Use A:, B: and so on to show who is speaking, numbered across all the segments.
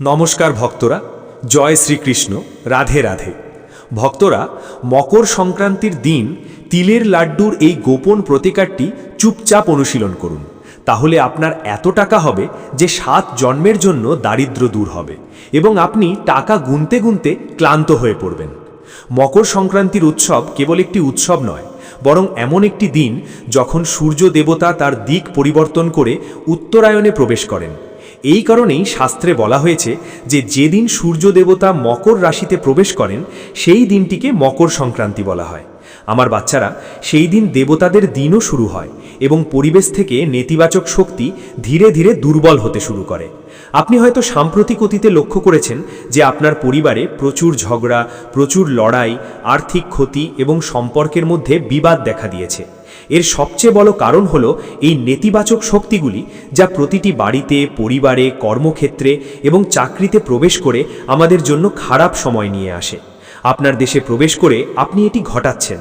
A: নমস্কার ভক্তরা, জয় শ্রীকৃষ্ণ, রাধে রাধে। ভক্তরা, মকর সংক্রান্তির দিন তিলের লাড্ডুর এই গোপন প্রতিকারটি চুপচাপ অনুশীলন করুন। তাহলে আপনার এত টাকা হবে যে 7 জন্মের জন্য দারিদ্র্য দূর হবে এবং আপনি টাকা গুনতে গুনতে ক্লান্ত হয়ে পড়বেন। মকর সংক্রান্তির উৎসব কেবল একটি উৎসব নয়, বরং এমন একটি দিন যখন সূর্য দেবতা তার দিক পরিবর্তন করে উত্তরায়ণে প্রবেশ করেন। এই কারণেই শাস্ত্রে বলা হয়েছে যে যেদিন সূর্য দেবতা মকর রাশিতে প্রবেশ করেন সেই দিনটিকে মকর সংক্রান্তি বলা হয়। আমার বাচ্চারা, সেই দিন দেবতাদের দিনও শুরু হয় এবং পরিবেশ থেকে নেতিবাচক শক্তি ধীরে ধীরে দুর্বল হতে শুরু করে। আপনি হয়তো সাম্প্রতিক অতীতে লক্ষ্য করেছেন যে আপনার পরিবারে প্রচুর ঝগড়া, প্রচুর লড়াই, আর্থিক ক্ষতি এবং সম্পর্কের মধ্যে বিবাদ দেখা দিয়েছে। এর সবচেয়ে বড় কারণ হলো এই নেতিবাচক শক্তিগুলি, যা প্রতিটি বাড়িতে, পরিবারে, কর্মক্ষেত্রে এবং চাকরিতে প্রবেশ করে আমাদের জন্য খারাপ সময় নিয়ে আসে। আপনার দেশে প্রবেশ করে আপনি এটি ঘটাচ্ছেন।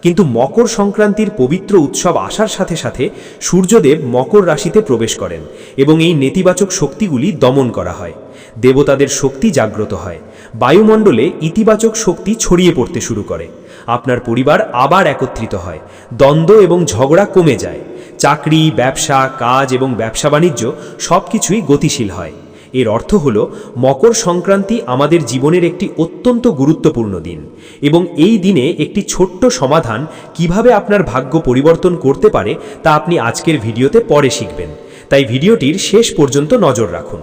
A: কিন্তু মকর সংক্রান্তির পবিত্র উৎসব আসার সাথে সাথে সূর্যদেব মকর রাশিতে প্রবেশ করেন এবং এই নেতিবাচক শক্তিগুলি দমন করা হয়। দেবতাদের শক্তি জাগ্রত হয়, বায়ুমণ্ডলে ইতিবাচক শক্তি ছড়িয়ে পড়তে শুরু করে। আপনার পরিবার আবার একত্রিত হয়, দ্বন্দ্ব এবং ঝগড়া কমে যায়, চাকরি, ব্যবসা, কাজ এবং ব্যবসা বাণিজ্য সব কিছুই গতিশীল হয়। এর অর্থ হলো মকর সংক্রান্তি আমাদের জীবনের একটি অত্যন্ত গুরুত্বপূর্ণ দিন এবং এই দিনে একটি ছোট্ট সমাধান কিভাবে আপনার ভাগ্য পরিবর্তন করতে পারে তা আপনি আজকের ভিডিওতে পরে শিখবেন। তাই ভিডিওটির শেষ পর্যন্ত নজর রাখুন।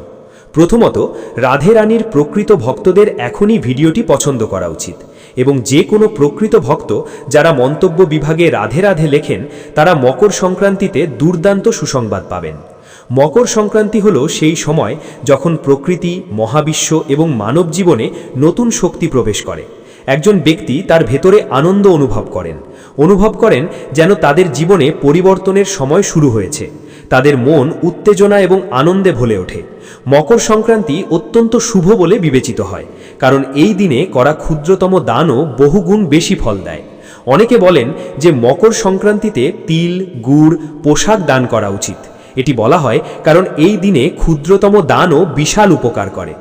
A: প্রথমত, রাধে রানীর প্রকৃত ভক্তদের এখনই ভিডিওটি পছন্দ করা উচিত এবং যে কোনো প্রকৃত ভক্ত যারা মন্তব্য বিভাগে রাধে রাধে লেখেন তারা মকর সংক্রান্তিতে দুর্দান্ত সুসংবাদ পাবেন। মকর সংক্রান্তি হলো সেই সময় যখন প্রকৃতি, মহাবিশ্ব এবং মানব জীবনে নতুন শক্তি প্রবেশ করে। একজন ব্যক্তি তার ভেতরে আনন্দ অনুভব করেন যেন তাদের জীবনে পরিবর্তনের সময় শুরু হয়েছে। তাদের মন উত্তেজনা এবং আনন্দে ভরে ওঠে। মকর সংক্রান্তি অত্যন্ত শুভ বলে বিবেচিত হয়, কারণ এই দিনে করা ক্ষুদ্রতম দানও বহুগুণ বেশি ফল দেয়। অনেকে বলেন যে মকর সংক্রান্তিতে তিল, গুড়, পোশাক দান করা উচিত। এটি বলা হয় কারণ এই দিনে ক্ষুদ্রতম দানও বিশাল উপকার করে।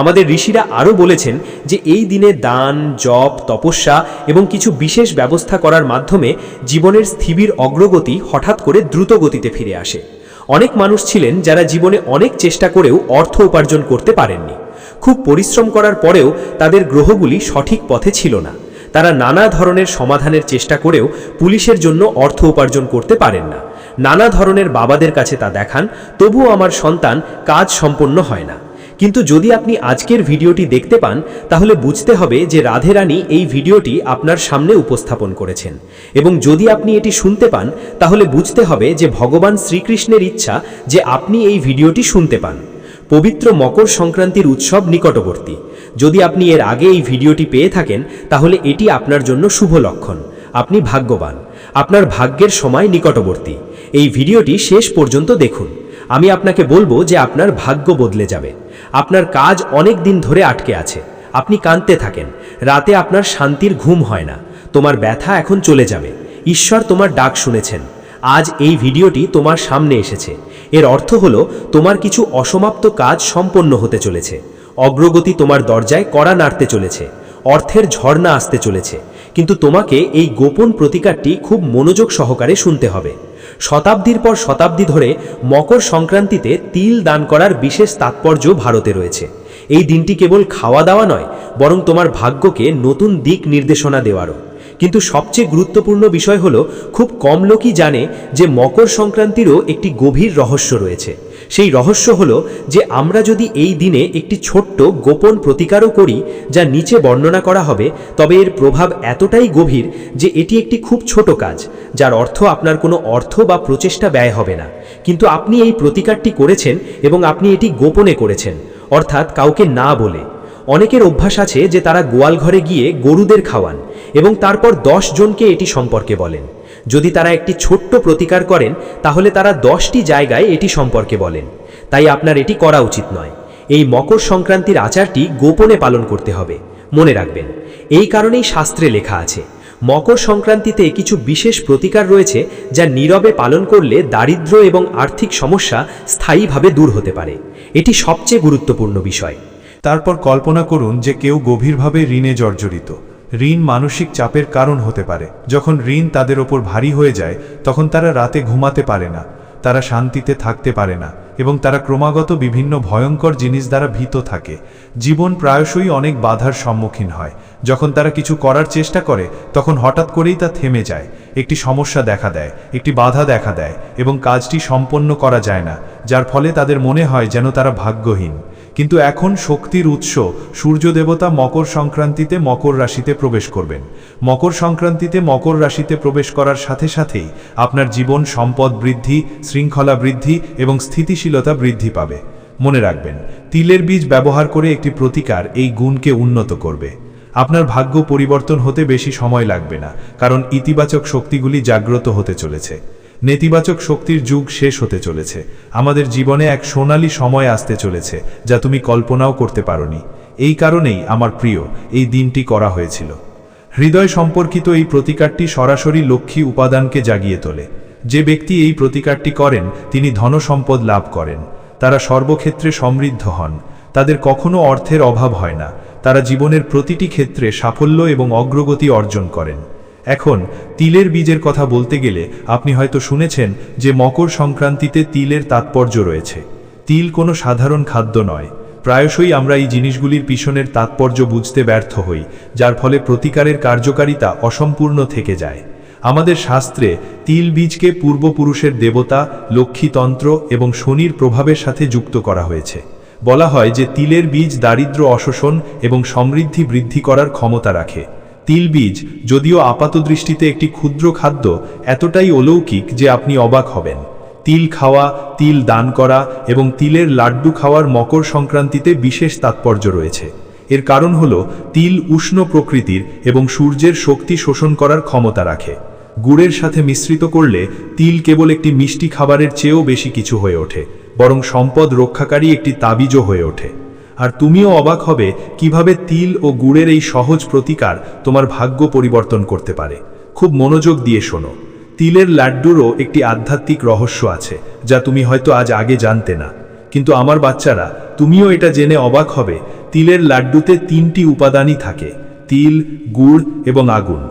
A: আমাদের ঋষিরা আরও বলেছেন যে এই দিনে দান, জপ, তপস্যা এবং কিছু বিশেষ ব্যবস্থা করার মাধ্যমে জীবনের স্থির অগ্রগতি হঠাৎ করে দ্রুত গতিতে ফিরে আসে। অনেক মানুষ ছিলেন যারা জীবনে অনেক চেষ্টা করেও অর্থ উপার্জন করতে পারেননি। খুব পরিশ্রম করার পরেও তাদের গ্রহগুলি সঠিক পথে ছিল না। তারা নানা ধরনের সমাধানের চেষ্টা করেও পুলিশের জন্য অর্থ উপার্জন করতে পারেন না। নানা ধরনের বাবাদের কাছে তা দেখান, তবুও আমার সন্তান কাজ সম্পন্ন হয় না। কিন্তু যদি আপনি আজকের ভিডিওটি দেখতে পান তাহলে বুঝতে হবে যে রাধে রানী এই ভিডিওটি আপনার সামনে উপস্থাপন করেছেন, এবং যদি আপনি এটি শুনতে পান তাহলে বুঝতে হবে যে ভগবান শ্রীকৃষ্ণের ইচ্ছা যে আপনি এই ভিডিওটি শুনতে পান। পবিত্র মকর সংক্রান্তির উৎসব নিকটবর্তী। যদি আপনি এর আগে এই ভিডিওটি পেয়ে থাকেন তাহলে এটি আপনার জন্য শুভ লক্ষণ। আপনি ভাগ্যবান, আপনার ভাগ্যের সময় নিকটবর্তী। এই ভিডিওটি শেষ পর্যন্ত দেখুন। আমি আপনাকে বলবো যে আপনার ভাগ্য বদলে যাবে। আপনার কাজ অনেক দিন ধরে আটকে আছে, আপনি কাঁদতে থাকেন, রাতে আপনার শান্তির ঘুম হয় না, তোমার ব্যথা এখন চলে যাবে। ঈশ্বর তোমার ডাক শুনেছেন। আজ এই ভিডিওটি তোমার সামনে এসেছে। এর অর্থ হলো তোমার কিছু অসমাপ্ত কাজ সম্পন্ন হতে চলেছে। অগ্রগতি তোমার দরজায় কড়া নাড়তে চলেছে। অর্থের ঝর্ণা আসতে চলেছে। কিন্তু তোমাকে এই গোপন প্রতিকারটি খুব মনোযোগ সহকারে শুনতে হবে। শতাব্দীর পর শতাব্দী ধরে মকর সংক্রান্তিতে তিল দান করার বিশেষ তাৎপর্য ভারতে রয়েছে। এই দিনটি কেবল খাওয়া দাওয়া নয়, বরং তোমার ভাগ্যকে নতুন দিক নির্দেশনা দেওয়ারও। কিন্তু সবচেয়ে গুরুত্বপূর্ণ বিষয় হলো খুব কম লোকই জানে যে মকর সংক্রান্তিরও একটি গভীর রহস্য রয়েছে। সেই রহস্য হলো যে আমরা যদি এই দিনে একটি ছোট্ট গোপন প্রতিকারও করি, যা নিচে বর্ণনা করা হবে, তবে এর প্রভাব এতটাই গভীর যে এটি একটি খুব ছোট কাজ, যার অর্থ আপনার কোনো অর্থ বা প্রচেষ্টা ব্যয় হবে না। কিন্তু আপনি এই প্রতিকারটি করেছেন এবং আপনি এটি গোপনে করেছেন, অর্থাৎ কাউকে না বলে। অনেকের অভ্যাস আছে যে তারা গোয়াল ঘরে গিয়ে গরুদের খাওয়ান এবং তারপর 10 জনকে এটি সম্পর্কে বলেন। যদি তারা একটি ছোট্ট প্রতিকার করেন তাহলে তারা 10টি জায়গায় এটি সম্পর্কে বলেন। তাই আপনার এটি করা উচিত নয়। এই মকর সংক্রান্তির আচারটি গোপনে পালন করতে হবে, মনে রাখবেন। এই কারণেই শাস্ত্রে লেখা আছে মকর সংক্রান্তিতে কিছু বিশেষ প্রতিকার রয়েছে যা নীরবে পালন করলে দারিদ্র্য এবং আর্থিক সমস্যা স্থায়ীভাবে দূর হতে পারে। এটি সবচেয়ে গুরুত্বপূর্ণ বিষয়।
B: তারপর কল্পনা করুন যে কেউ গভীরভাবে ঋণে জর্জরিত। ঋণ মানসিক চাপের কারণ হতে পারে। যখন ঋণ তাদের ওপর ভারী হয়ে যায়, তখন তারা রাতে ঘুমাতে পারে না, তারা শান্তিতে থাকতে পারে না, এবং তারা ক্রমাগত বিভিন্ন ভয়ঙ্কর জিনিস দ্বারা ভীত থাকে। জীবন প্রায়শই অনেক বাধার সম্মুখীন হয়। যখন তারা কিছু করার চেষ্টা করে, তখন হঠাৎ করেই তা থেমে যায়। একটি সমস্যা দেখা দেয়, একটি বাধা দেখা দেয়, এবং কাজটি সম্পন্ন করা যায় না, যার ফলে তাদের মনে হয় যেন তারা ভাগ্যহীন। কিন্তু এখন শক্তির উৎস সূর্যদেবতা মকর সংক্রান্তিতে মকর রাশিতে প্রবেশ করবেন। মকর সংক্রান্তিতে মকর রাশিতে প্রবেশ করার সাথে সাথেই আপনার জীবন সম্পদ বৃদ্ধি, শৃঙ্খলা বৃদ্ধি এবং স্থিতিশীলতা বৃদ্ধি পাবে। মনে রাখবেন, তিলের বীজ ব্যবহার করে একটি প্রতিকার এই গুণকে উন্নত করবে। আপনার ভাগ্য পরিবর্তন হতে বেশি সময় লাগবে না, কারণ ইতিবাচক শক্তিগুলি জাগ্রত হতে চলেছে। নেতিবাচক শক্তির যুগ শেষ হতে চলেছে। আমাদের জীবনে এক সোনালী সময় আসতে চলেছে, যা তুমি কল্পনাও করতে পারোনি। এই কারণেই আমার প্রিয়, এই দিনটি করা হয়েছিল। হৃদয় সম্পর্কিত এই প্রতিকারটি সরাসরি লক্ষ্মী উপাদানকে জাগিয়ে তোলে। যে ব্যক্তি এই প্রতিকারটি করেন, তিনি ধনসম্পদ লাভ করেন। তারা সর্বক্ষেত্রে সমৃদ্ধ হন। তাদের কখনো অর্থের অভাব হয় না। তারা জীবনের প্রতিটি ক্ষেত্রে সাফল্য এবং অগ্রগতি অর্জন করেন। এখন তিলের বীজের কথা বলতে গেলে আপনি হয়তো শুনেছেন যে মকর সংক্রান্তিতে তিলের তাৎপর্য রয়েছে। তিল কোনো সাধারণ খাদ্য নয়। প্রায়শই আমরা এই জিনিসগুলির পিছনের তাৎপর্য বুঝতে ব্যর্থ হই, যার ফলে প্রতিকারের কার্যকারিতা অসম্পূর্ণ থেকে যায়। আমাদের শাস্ত্রে তিল বীজকে পূর্বপুরুষের দেবতা, লক্ষ্মীতন্ত্র এবং শনির প্রভাবের সাথে যুক্ত করা হয়েছে। বলা হয় যে তিলের বীজ দারিদ্র্য অশোষণ এবং সমৃদ্ধি বৃদ্ধি করার ক্ষমতা রাখে। তিল বীজ যদিও আপাতদৃষ্টিতে একটি ক্ষুদ্র খাদ্য, এতটাই অলৌকিক যে আপনি অবাক হবেন। তিল খাওয়া, তিল দান করা এবং তিলের লাড্ডু খাওয়ার মকর সংক্রান্তিতে বিশেষ তাৎপর্য রয়েছে। এর কারণ হল তিল উষ্ণ প্রকৃতির এবং সূর্যের শক্তি শোষণ করার ক্ষমতা রাখে। গুড়ের সাথে মিশ্রিত করলে তিল কেবল একটি মিষ্টি খাবারের চেয়েও বেশি কিছু হয়ে ওঠে, বরং সম্পদ রক্ষাকারী একটি তাবিজও হয়ে ওঠে। আর তুমিও অবাক হবে কিভাবে তিল ও গুড়ের এই সহজ প্রতিকার তোমার ভাগ্য পরিবর্তন করতে পারে। খুব মনোযোগ দিয়ে শোনো। তিলের লাড্ডুরও একটি আধ্যাত্মিক রহস্য আছে, যা তুমি হয়তো আজ আগে জানতে না। কিন্তু আমার বাচ্চারা, তুমিও এটা জেনে অবাক হবে, তিলের লাড্ডুতে 3টি উপাদানই থাকে: তিল, গুড় এবং আগুন।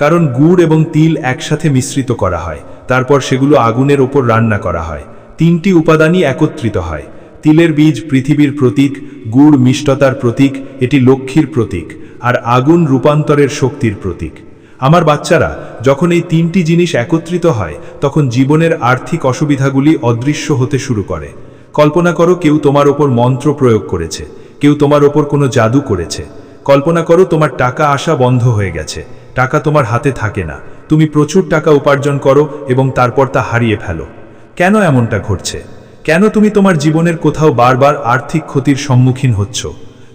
B: কারণ গুড় এবং তিল একসাথে মিশ্রিত করা হয়, তারপর সেগুলো আগুনের ওপর রান্না করা হয়। 3টি উপাদানই একত্রিত হয়। তিলের বীজ পৃথিবীর প্রতীক, গুড় মিষ্টতার প্রতীক, এটি লক্ষ্মীর প্রতীক, আর আগুন রূপান্তরের শক্তির প্রতীক। আমার বাচ্চারা, যখন এই 3টি জিনিস একত্রিত হয়, তখন জীবনের আর্থিক অসুবিধাগুলি অদৃশ্য হতে শুরু করে। কল্পনা করো কেউ তোমার ওপর মন্ত্র প্রয়োগ করেছে, কেউ তোমার ওপর কোনো জাদু করেছে। কল্পনা করো তোমার টাকা আসা বন্ধ হয়ে গেছে, টাকা তোমার হাতে থাকে না, তুমি প্রচুর টাকা উপার্জন করো এবং তারপর তা হারিয়ে ফেলো। কেন এমনটা ঘটছে? কেন তুমি তোমার জীবনের কোথাও বারবার আর্থিক ক্ষতির সম্মুখীন হচ্ছ?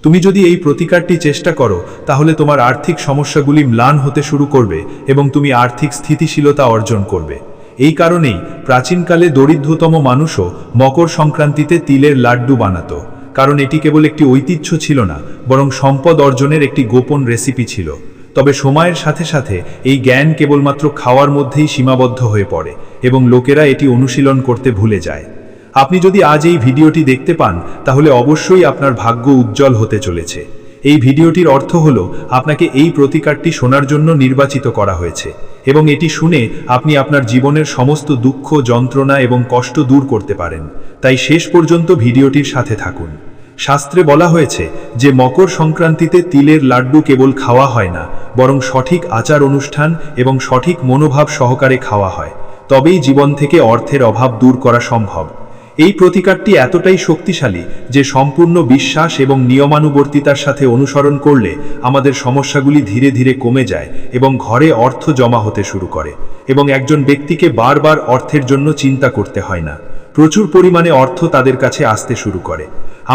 B: তুমি যদি এই প্রতিকারটি চেষ্টা করো, তাহলে তোমার আর্থিক সমস্যাগুলি ম্লান হতে শুরু করবে এবং তুমি আর্থিক স্থিতিশীলতা অর্জন করবে। এই কারণেই প্রাচীনকালে দরিদ্রতম মানুষও মকর সংক্রান্তিতে তিলের লাড্ডু বানাতো, কারণ এটি কেবল একটি ঐতিহ্য ছিল না, বরং সম্পদ অর্জনের একটি গোপন রেসিপি ছিল। তবে সময়ের সাথে সাথে এই জ্ঞান কেবলমাত্র খাওয়ার মধ্যেই সীমাবদ্ধ হয়ে পড়ে এবং লোকেরা এটি অনুশীলন করতে ভুলে যায়। আপনি যদি আজ এই ভিডিওটি দেখতে পান, তাহলে অবশ্যই আপনার ভাগ্য উজ্জ্বল হতে চলেছে। এই ভিডিওটির অর্থ হল আপনাকে এই প্রতিকারটি শোনার জন্য নির্বাচিত করা হয়েছে, এবং এটি শুনে আপনি আপনার জীবনের সমস্ত দুঃখ, যন্ত্রণা এবং কষ্ট দূর করতে পারেন। তাই শেষ পর্যন্ত ভিডিওটির সাথে থাকুন। শাস্ত্রে বলা হয়েছে যে মকর সংক্রান্তিতে তিলের লাড্ডু কেবল খাওয়া হয় না, বরং সঠিক আচার অনুষ্ঠান এবং সঠিক মনোভাব সহকারে খাওয়া হয়। তবেই জীবন থেকে অর্থের অভাব দূর করা সম্ভব। এই প্রতিকারটি এতটাই শক্তিশালী যে সম্পূর্ণ বিশ্বাস এবং নিয়মানুবর্তিতার সাথে অনুসরণ করলে আমাদের সমস্যাগুলি ধীরে ধীরে কমে যায় এবং ঘরে অর্থ জমা হতে শুরু করে, এবং একজন ব্যক্তিকে বারবার অর্থের জন্য চিন্তা করতে হয় না। প্রচুর পরিমাণে অর্থ তাদের কাছে আসতে শুরু করে।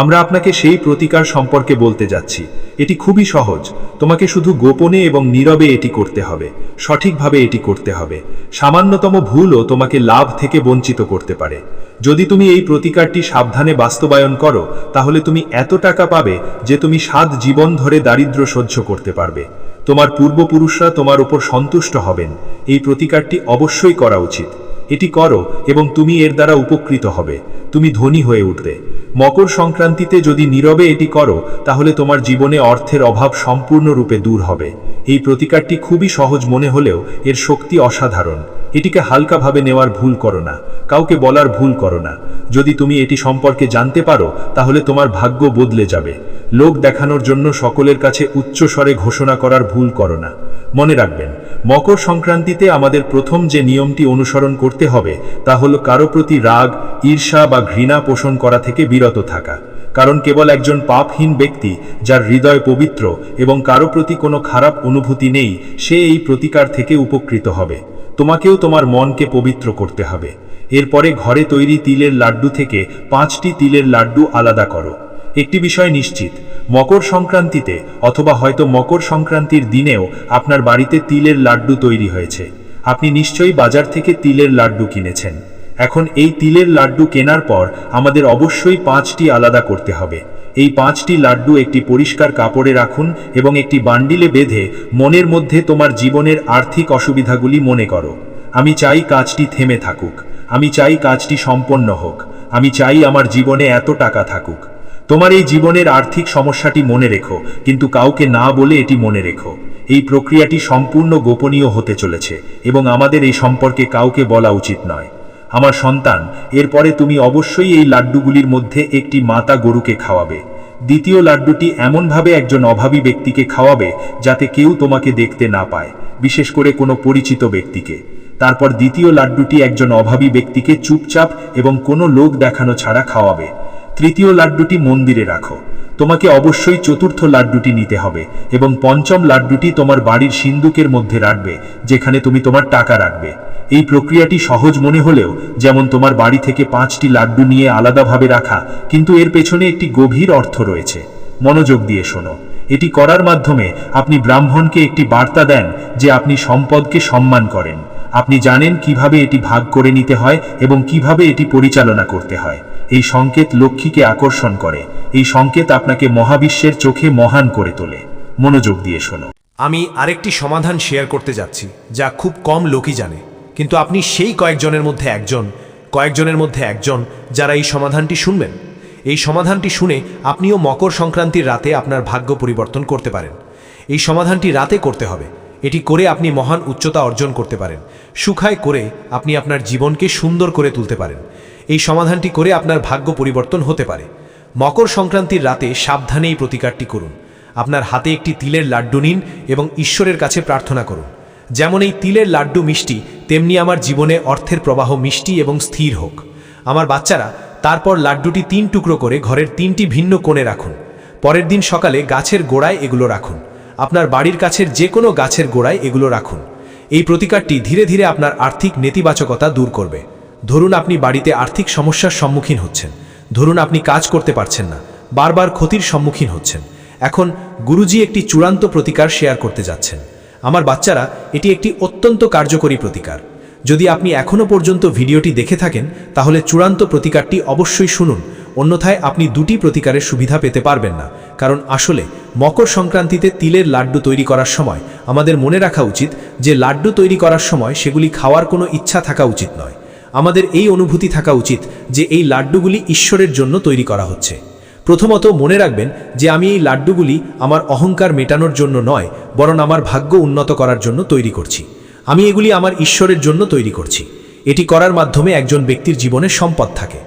B: আমরা আপনাকে সেই প্রতিকার সম্পর্কে বলতে যাচ্ছি। এটি খুবই সহজ। তোমাকে শুধু গোপনে এবং নীরবে এটি করতে হবে, সঠিকভাবে এটি করতে হবে। সামান্যতম ভুলও তোমাকে লাভ থেকে বঞ্চিত করতে পারে। যদি তুমি এই প্রতিকারটি সাবধানে বাস্তবায়ন করো, তাহলে তুমি এত টাকা পাবে যে তুমি 7 জীবন ধরে দারিদ্র্য সহ্য করতে পারবে। তোমার পূর্বপুরুষরা তোমার উপর সন্তুষ্ট হবেন। এই প্রতিকারটি অবশ্যই করা উচিত। এটি করো এবং তুমি এর দ্বারা উপকৃত হবে, তুমি ধনী হয়ে উঠবে। মকর সংক্রান্তিতে যদি নীরবে এটি করো তাহলে তোমার জীবনে অর্থের অভাব সম্পূর্ণরূপে দূর হবে। এই প্রতিকারটি খুবই সহজ মনে হলেও এর শক্তি অসাধারণ। এটিকে হালকাভাবে নেওয়ার ভুল করো না, কাউকে বলার ভুল করো না। যদি তুমি এটি সম্পর্কে জানতে পারো তাহলে তোমার ভাগ্য বদলে যাবে। লোক দেখানোর জন্য সকলের কাছে উচ্চস্বরে ঘোষণা করার ভুল করো না। মনে রাখবেন, মকর সংক্রান্তিতে আমাদের প্রথম যে নিয়মটি অনুসরণ করতে হবে তা হলো কারো প্রতি রাগ, ঈর্ষা বা ঘৃণা পোষণ করা থেকে বিরত থাকা। কারণ কেবল একজন পাপহীন ব্যক্তি যার হৃদয় পবিত্র এবং কারো প্রতি কোনো খারাপ অনুভূতি নেই, সে এই প্রতিকার থেকে উপকৃত হবে। তোমাকেও তোমার মনকে পবিত্র করতে হবে। এরপরে ঘরে তৈরি তিলের লাড্ডু থেকে 5টি তিলের লাড্ডু আলাদা করো। একটি বিষয় নিশ্চিত, মকর সংক্রান্তিতে অথবা হয়তো মকর সংক্রান্তির দিনেও আপনার বাড়িতে তিলের লাড্ডু তৈরি হয়েছে। আপনি নিশ্চয়ই বাজার থেকে তিলের লাড্ডু কিনেছেন। এখন এই তিলের লাড্ডু কেনার পর আমাদের অবশ্যই 5টি আলাদা করতে হবে। এই 5টি লাড্ডু একটি পরিষ্কার কাপড়ে রাখুন এবং একটি বান্ডিলে বেঁধে মনের মধ্যে তোমার জীবনের আর্থিক অসুবিধাগুলি মনে করো। আমি চাই কাজটি থেমে থাকুক, আমি চাই কাজটি সম্পন্ন হোক, আমি চাই আমার জীবনে এত টাকা থাকুক। তোমার এই জীবনের আর্থিক সমস্যাটি মনে রেখো, কিন্তু কাউকে না বলে এটি মনে রেখো। এই প্রক্রিয়াটি সম্পূর্ণ গোপনীয় হতে চলেছে এবং আমাদের এই সম্পর্কে কাউকে বলা উচিত নয়। আমার সন্তান, এরপরে তুমি অবশ্যই এই লাড্ডুগুলির মধ্যে একটি মাতা গরুকে খাওয়াবে। দ্বিতীয় লাড্ডুটি এমনভাবে একজন অভাবী ব্যক্তিকে খাওয়াবে যাতে কেউ তোমাকে দেখতে না পায়, বিশেষ করে কোনো পরিচিত ব্যক্তিকে। তারপর দ্বিতীয় লাড্ডুটি একজন অভাবী ব্যক্তিকে চুপচাপ এবং কোনো লোক দেখানো ছাড়া খাওয়াবে। তৃতীয় লাড্ডুটি মন্দিরে রাখো। তোমাকে অবশ্যই চতুর্থ লাড্ডুটি নিতে হবে এবং পঞ্চম লাড্ডুটি তোমার বাড়ির সিন্দুকের মধ্যে রাখবে, যেখানে তুমি তোমার টাকা রাখবে। এই প্রক্রিয়াটি সহজ মনে হলেও, যেমন তোমার বাড়ি থেকে 5টি লাড্ডু নিয়ে আলাদাভাবে রাখা, কিন্তু এর পেছনে একটি গভীর অর্থ রয়েছে। মনোযোগ দিয়ে শোনো। এটি করার মাধ্যমে আপনি ব্রাহ্মণকে একটি বার্তা দেন যে আপনি সম্পদকে সম্মান করেন। আপনি জানেন কিভাবে এটি ভাগ করে নিতে হয় এবং কিভাবে এটি পরিচালনা করতে হয়। এই সংকেত লক্ষ্মীকে আকর্ষণ করে। এই সংকেত আপনাকে মহাবিশ্বের চোখে মহান করে তোলে। মনোযোগ দিয়ে শোনো।
A: আমি আরেকটি সমাধান শেয়ার করতে যাচ্ছি যা খুব কম লোকই জানে, কিন্তু আপনি সেই কয়েকজনের মধ্যে একজন যারা এই সমাধানটি শুনবেন। এই সমাধানটি শুনে আপনিও মকর সংক্রান্তির রাতে আপনার ভাগ্য পরিবর্তন করতে পারেন। এই সমাধানটি রাতে করতে হবে। এটি করে আপনি মহান উচ্চতা অর্জন করতে পারেন। সুখায় করে আপনি আপনার জীবনকে সুন্দর করে তুলতে পারেন। এই সমাধানটি করে আপনার ভাগ্য পরিবর্তন হতে পারে। মকর সংক্রান্তির রাতে সাবধানে এই প্রতিকারটি করুন। আপনার হাতে একটি তিলের লাড্ডু নিন এবং ঈশ্বরের কাছে প্রার্থনা করুন, যেমন এই তিলের লাড্ডু মিষ্টি, তেমনি আমার জীবনে অর্থের প্রবাহ মিষ্টি এবং স্থির হোক। আমার বাচ্চারা, তারপর লাড্ডুটি 3 টুকরো করে ঘরের 3টি ভিন্ন কোণে রাখুন। পরের দিন সকালে গাছের গোড়ায় এগুলো রাখুন। আপনার বাড়ির কাছের যে কোনো গাছের গোড়ায় এগুলো রাখুন। এই প্রতিকারটি ধীরে ধীরে আপনার আর্থিক নেতিবাচকতা দূর করবে। ধরুন আপনি বাড়িতে আর্থিক সমস্যার সম্মুখীন হচ্ছেন, ধরুন আপনি কাজ করতে পারছেন না, বারবার ক্ষতির সম্মুখীন হচ্ছেন। এখন গুরুজি একটি চূড়ান্ত প্রতিকার শেয়ার করতে যাচ্ছেন। আমার বাচ্চারা, এটি একটি অত্যন্ত কার্যকরী প্রতিকার। যদি আপনি এখনও পর্যন্ত ভিডিওটি দেখে থাকেন তাহলে চূড়ান্ত প্রতিকারটি অবশ্যই শুনুন, অন্যথায় আপনি 2টি প্রতিকারের সুবিধা পেতে পারবেন না। কারণ আসলে মকর সংক্রান্তিতে তিলের লাড্ডু তৈরি করার সময় আমাদের মনে রাখা উচিত যে লাড্ডু তৈরি করার সময় সেগুলি খাওয়ার কোনো ইচ্ছা থাকা উচিত নয়। আমাদের এই অনুভূতি থাকা উচিত যে এই লাড্ডুগুলি ঈশ্বরের জন্য তৈরি করা হচ্ছে। প্রথমত মনে রাখবেন যে আমি এই লাড্ডুগুলি আমার অহংকার মেটানোর জন্য নয়, বরং আমার ভাগ্য উন্নত করার জন্য তৈরি করছি। আমি এগুলি আমার ঈশ্বরের জন্য তৈরি করছি। এটি করার মাধ্যমে একজন ব্যক্তির জীবনে সম্পদ থাকে।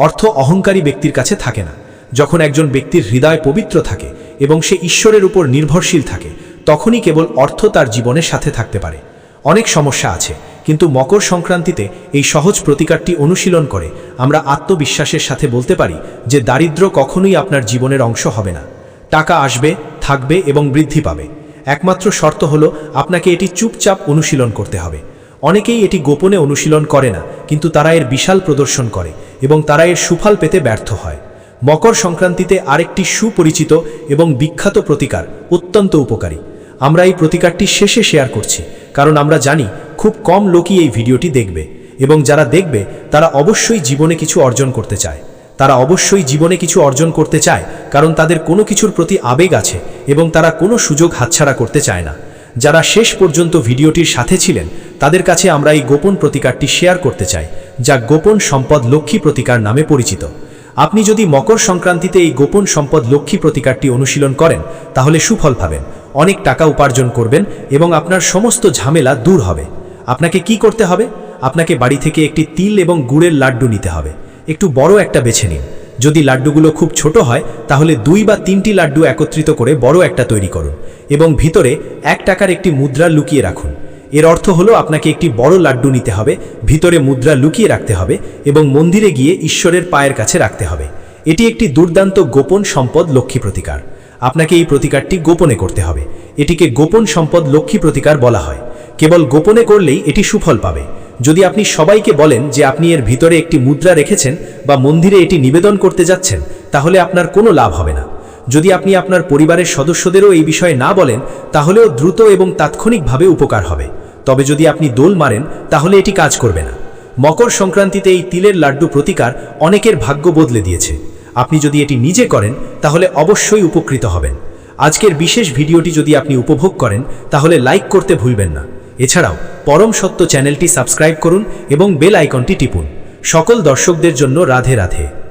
A: অর্থ অহংকারী ব্যক্তির কাছে থাকে না। যখন একজন ব্যক্তির হৃদয় পবিত্র থাকে এবং সে ঈশ্বরের উপর নির্ভরশীল থাকে, তখনই কেবল অর্থ তার জীবনের সাথে থাকতে পারে। অনেক সমস্যা আছে, কিন্তু মকর সংক্রান্তিতে এই সহজ প্রতিকারটি অনুশীলন করে আমরা আত্মবিশ্বাসের সাথে বলতে পারি যে দারিদ্র্য কখনোই আপনার জীবনের অংশ হবে না। টাকা আসবে, থাকবে এবং বৃদ্ধি পাবে। একমাত্র শর্ত হলো আপনাকে এটি চুপচাপ অনুশীলন করতে হবে। অনেকেই এটি গোপনে অনুশীলন করে না, কিন্তু তারা এর বিশাল প্রদর্শন করে এবং তারা এর সুফল পেতে ব্যর্থ হয়। মকর সংক্রান্তিতে আরেকটি সুপরিচিত এবং বিখ্যাত প্রতিকার অত্যন্ত উপকারী। আমরা এই প্রতিকারটি শেষে শেয়ার করছি, কারণ আমরা জানি খুব কম লোকই এই ভিডিওটি দেখবে, এবং যারা দেখবে তারা অবশ্যই জীবনে কিছু অর্জন করতে চায়। কারণ তাদের কোনো কিছুর প্রতি আবেগ আছে এবং তারা কোনো সুযোগ হাতছাড়া করতে চায় না। যারা শেষ পর্যন্ত ভিডিওটির সাথে ছিলেন তাদের কাছে আমরা এই গোপন প্রতিকারটি শেয়ার করতে চাই, যা গোপন সম্পদ লক্ষ্মী প্রতিকার নামে পরিচিত। আপনি যদি মকর সংক্রান্তিতে এই গোপন সম্পদ লক্ষ্মী প্রতিকারটি অনুশীলন করেন তাহলে সুফল পাবেন, অনেক টাকা উপার্জন করবেন এবং আপনার সমস্ত ঝামেলা দূর হবে। আপনাকে কি করতে হবে? আপনাকে বাড়ি থেকে একটি তিল এবং গুড়ের লাড্ডু নিতে হবে। একটু বড় একটা বেছে নিন। যদি লাড্ডুগুলো খুব ছোট হয় তাহলে 2 বা 3টি লাড্ডু একত্রিত করে বড় একটা তৈরি করুন এবং ভিতরে 1 টাকার একটি মুদ্রা লুকিয়ে রাখুন। এর অর্থ হলো আপনাকে একটি বড় লাড্ডু নিতে হবে, ভিতরে মুদ্রা লুকিয়ে রাখতে হবে এবং মন্দিরে গিয়ে ঈশ্বরের পায়ের কাছে রাখতে হবে। এটি একটি দুর্দান্ত গোপন সম্পদ লক্ষ্মী প্রতিকার। আপনাকে এই প্রতিকারটি গোপনে করতে হবে। এটিকে গোপন সম্পদ লক্ষ্মী প্রতিকার বলা হয়। কেবল গোপনে করলেই এটি সুফল পাবে। যদি আপনি সবাইকে বলেন যে আপনি এর ভিতরে একটি মুদ্রা রেখেছেন বা মন্দিরে এটি নিবেদন করতে যাচ্ছেন, তাহলে আপনার কোনো লাভ হবে না। যদি আপনি আপনার পরিবারের সদস্যদেরও এই বিষয়ে না বলেন তাহলেও দ্রুত এবং তাৎক্ষণিকভাবে উপকার হবে। তবে যদি আপনি দোল মারেন তাহলে এটি কাজ করবে না। মকর সংক্রান্তিতে এই তিলের লাড্ডু প্রতিকার অনেকের ভাগ্য বদলে দিয়েছে। আপনি যদি এটি নিজে করেন তাহলে অবশ্যই উপকৃত হবেন। আজকের বিশেষ ভিডিওটি যদি আপনি উপভোগ করেন তাহলে লাইক করতে ভুলবেন না। এছাড়াও পরম সত্য চ্যানেলটি সাবস্ক্রাইব করুন এবং বেল আইকনটি টিপুন। সকল দর্শকদের জন্য রাধে রাধে।